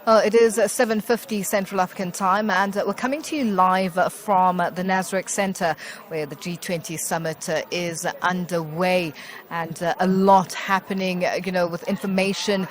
Well, it is 7:50 Central African time, and we're coming to you live from the Nasrec Center, where the G20 summit is underway, and a lot happening, with information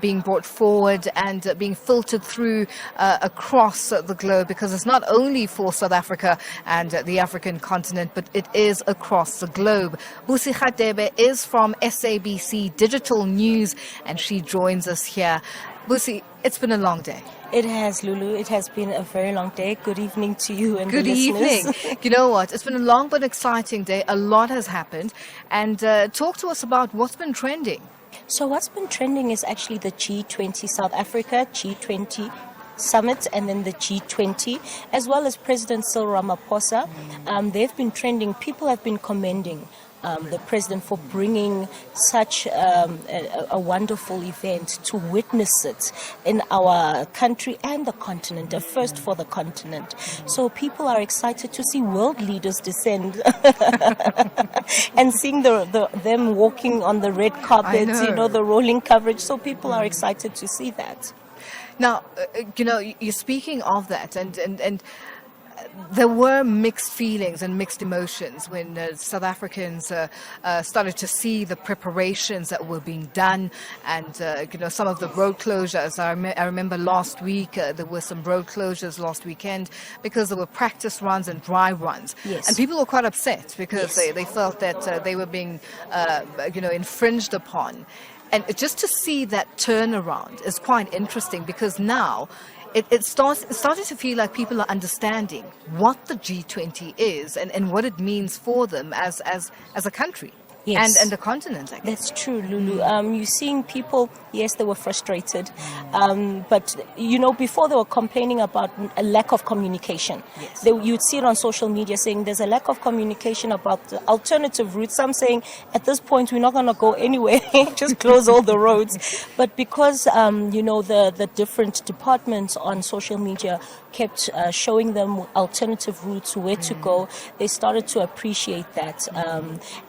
being brought forward and being filtered through across the globe, because it's not only for South Africa and the African continent, but it is across the globe. Busi Radebe is from SABC Digital News, and she joins us here. Busi, it's been a long day. It has, Lulu. It has been a very long day. Good evening to you and Good the listeners. evening. You know what? It's been a long but exciting day. A lot has happened. And talk to us about what's been trending. So what's been trending is actually the G20 South Africa, G20 Summit, and then the G20, as well as President Cyril Ramaphosa. They've been trending. People have been commending the president for bringing such a wonderful event, to witness it in our country and the continent, a first for the continent. So people are excited to see world leaders descend and seeing them walking on the red carpet, the rolling coverage. So people are excited to see that. Now, you're speaking of that, and there were mixed feelings and mixed emotions when South Africans started to see the preparations that were being done, and some of the road closures. I remember last week there were some road closures last weekend because there were practice runs and dry runs. Yes. And people were quite upset because Yes. they felt that they were being infringed upon. And just to see that turnaround is quite interesting, because now it started to feel like people are understanding what the G20 is and what it means for them as a country. Yes. And the continent, I guess. That's true, Lulu. You're seeing people, yes, they were frustrated. But, before they were complaining about a lack of communication. Yes. You'd see it on social media saying there's a lack of communication about the alternative routes. Some saying at this point we're not going to go anywhere, just close all the roads. But because, the different departments on social media kept showing them alternative routes, where to go, they started to appreciate that.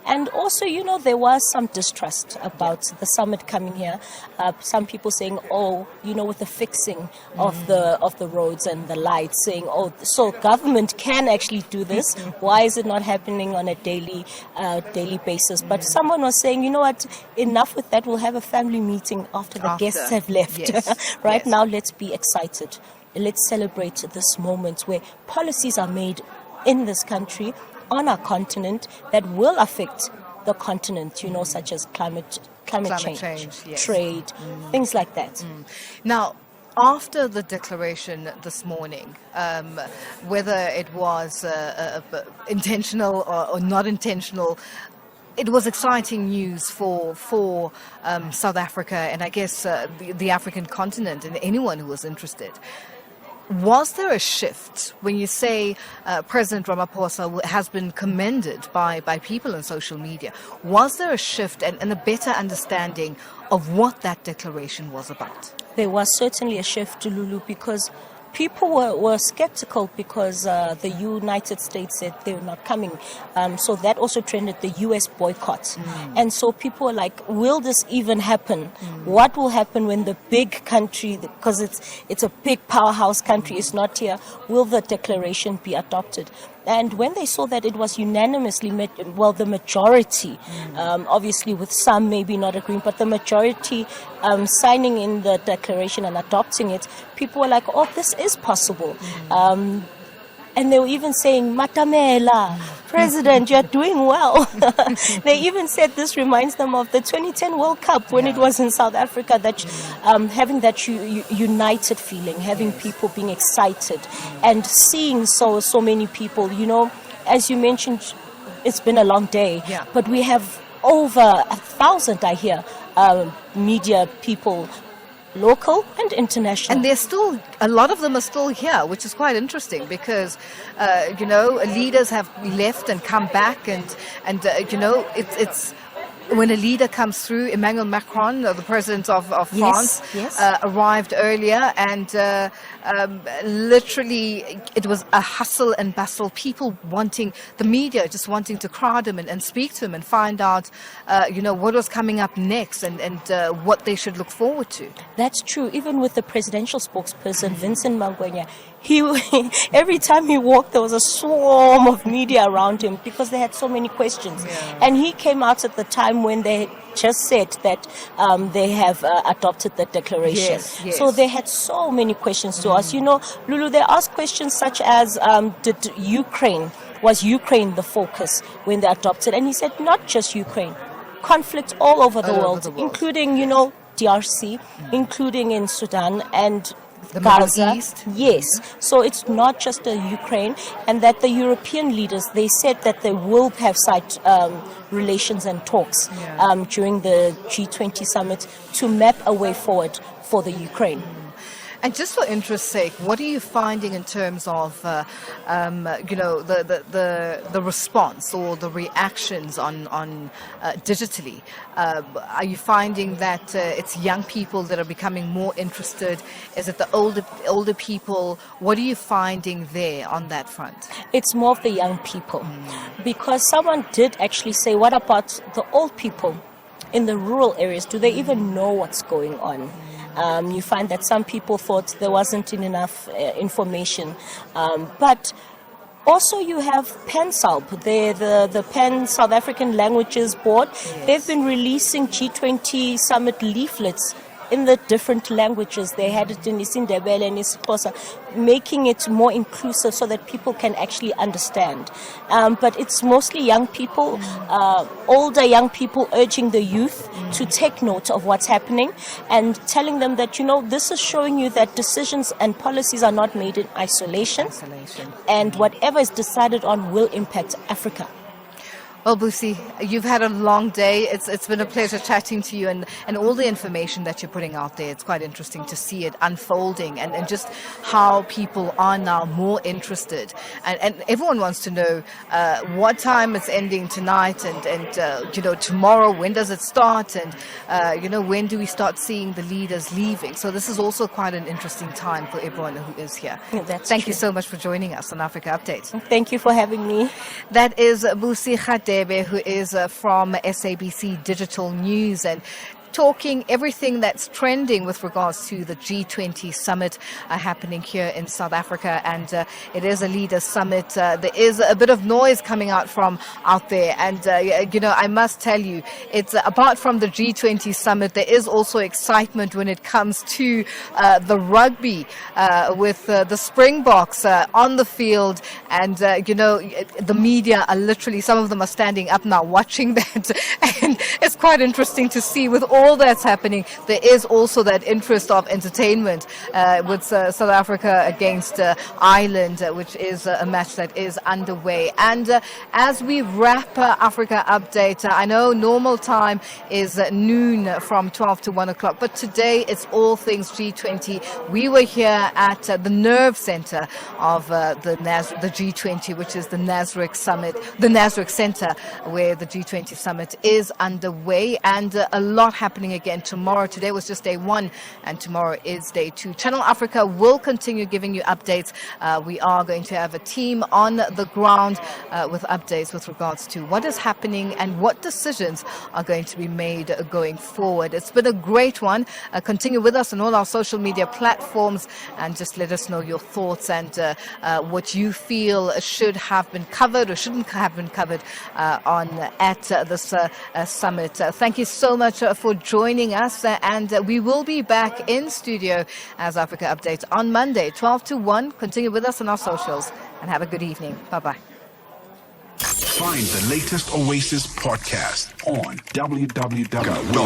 And also, there was some distrust about the summit coming here. Some people saying, with the fixing of the roads and the lights, saying, so government can actually do this. Why is it not happening on a daily basis? But someone was saying, you know what, enough with that. We'll have a family meeting after the guests have left. Yes. Right Yes. now, let's be excited. Let's celebrate this moment where policies are made in this country, on our continent, that will affect the continent, such as climate change, Yes. trade, things like that. Now, after the declaration this morning, whether it was intentional or not intentional, it was exciting news for South Africa, and I guess the African continent, and anyone who was interested. Was there a shift when you say President Ramaphosa has been commended by people on social media? Was there a shift and a better understanding of what that declaration was about? There was certainly a shift, Lulu, because people were skeptical because the United States said they were not coming. So that also trended the U.S. boycott. And so people were like, will this even happen? What will happen when the big country, because it's a big powerhouse country, is not here? Will the declaration be adopted? And when they saw that it was unanimously the majority, obviously with some maybe not agreeing, but the majority signing in the declaration and adopting it, people were like, this is possible. And they were even saying, Matamela, President, you're doing well. They even said this reminds them of the 2010 World Cup when it was in South Africa, that having that united feeling, having people being excited and seeing so many people, as you mentioned, it's been a long day, but we have over 1,000, I hear, media people, local and international. And there's still, a lot of them are still here, which is quite interesting because, leaders have left and come back, and it's when a leader comes through, Emmanuel Macron, the president of France, yes. arrived earlier, and literally it was a hustle and bustle. People wanting, the media just wanting to crowd him and speak to him and find out, what was coming up next and what they should look forward to. That's true. Even with the presidential spokesperson, Vincent Mangwenya, every time he walked, there was a swarm of media around him because they had so many questions. Yeah. And he came out at the time when they just said that they have adopted the declaration. Yes. So they had so many questions to us. Lulu, they asked questions such as, was Ukraine the focus when they adopted? And he said, not just Ukraine, conflict all over the world, including, DRC, including in Sudan and the Gaza. Middle East. Yes. So it's not just the Ukraine, and that the European leaders, they said that they will have side relations and talks during the G20 summit to map a way forward for the Ukraine. And just for interest's sake, what are you finding in terms of, the response or the reactions on digitally? Are you finding that it's young people that are becoming more interested? Is it the older people? What are you finding there on that front? It's more of the young people, because someone did actually say, what about the old people in the rural areas? Do they even know what's going on? You find that some people thought there wasn't enough information. But also you have PANSALB, the Pan South African Languages Board. Yes. They've been releasing G20 summit leaflets in the different languages. They had it in isiNdebele and isiXhosa, making it more inclusive so that people can actually understand. But it's mostly young people, older young people, urging the youth to take note of what's happening and telling them that, this is showing you that decisions and policies are not made in isolation. And whatever is decided on will impact Africa. Well, Busi, you've had a long day. It's been a pleasure chatting to you, and all the information that you're putting out there. It's quite interesting to see it unfolding and just how people are now more interested. And everyone wants to know what time it's ending tonight and tomorrow, when does it start? And, when do we start seeing the leaders leaving? So this is also quite an interesting time for everyone who is here. Thank you so much for joining us on Africa Update. Thank you for having me. That is Busi Radebe, who is from SABC Digital News, and talking everything that's trending with regards to the G20 summit happening here in South Africa. And it is a leaders summit. There is a bit of noise coming out there. And, I must tell you, it's apart from the G20 summit, there is also excitement when it comes to the rugby with the Springboks on the field. And, the media are literally, some of them are standing up now watching that. And it's quite interesting to see with all that's happening. There is also that interest of entertainment with South Africa against Ireland, which is a match that is underway. And as we wrap Africa Update, I know normal time is noon from 12 to 1 o'clock, but today it's all things G20. We were here at the Nerve Center of the G20, which is the Nasrec Center, where the G20 summit is underway, and a lot happening again tomorrow. Today was just day 1, and tomorrow is day 2. Channel Africa will continue giving you updates. We are going to have a team on the ground with updates with regards to what is happening and what decisions are going to be made going forward. It's been a great one. Continue with us on all our social media platforms and just let us know your thoughts and what you feel should have been covered or shouldn't have been covered at this summit. Thank you so much for joining us, and we will be back in studio as Africa Updates on Monday, 12 to 1. Continue with us on our socials and have a good evening. Bye-bye. Find the latest Oasis podcast on www.